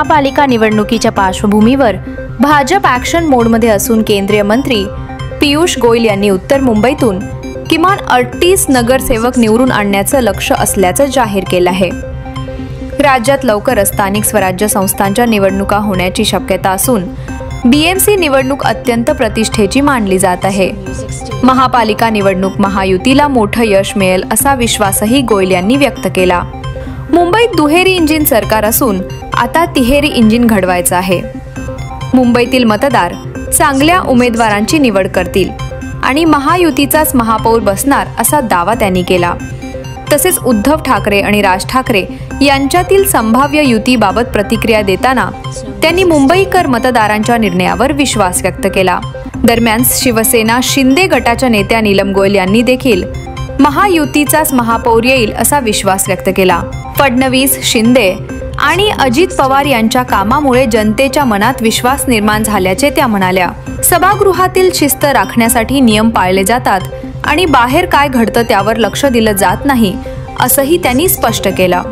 महापालिका निवडणुकीच्या पार्श्वभूमीवर भाजप ॲक्शन मोडमध्ये असून केंद्रीय मंत्री पियुष गोयल यांनी उत्तर मुंबईतून किमान 38 नगरसेवक निवडून आणण्याचं लक्ष्य असल्याचं जाहीर केलं आहे। राज्यात लवकरच स्थानिक स्वराज्य संस्थांच्या निवडणुका होण्याची शक्यता असून बीएमसी निवडणूक अत्यंत प्रतिष्ठेची मानली जात आहे। महापालिका निवडणूक महायुतीला मोठं यश मिळेल असा विश्वासही गोयल यांनी व्यक्त केला। मुंबईत दुहेरी इंजिन सरकार असून आता तिहेरी इंजिन घडवायचं आहे। मुंबईतील मतदार चांगल्या उमेदवारांची निवड करतील आणि महायुतीचाच महापौर बसणार असा दावा त्यांनी केला। तसेच उद्धव ठाकरे आणि राज ठाकरे यांच्यातील संभाव्य युतीबाबत प्रतिक्रिया देताना त्यांनी मुंबईकर मतदारांच्या निर्णयावर विश्वास व्यक्त केला। दरम्यान शिवसेना शिंदे गटाच्या नेत्या नीलम गोयल यांनी देखील महायुतीचाच महापौर येईल असा विश्वास व्यक्त केला। फडणवीस, शिंदे आणि अजित पवार यांच्या कामामुळे जनतेच्या मनात विश्वास निर्माण झाल्याचे त्या म्हणाल्या। सभागृहातील शिस्त राखण्यासाठी नियम पाळले जातात आणि बाहेर काय घडतं त्यावर लक्ष दिलं जात नाही असंही त्यांनी स्पष्ट केलं।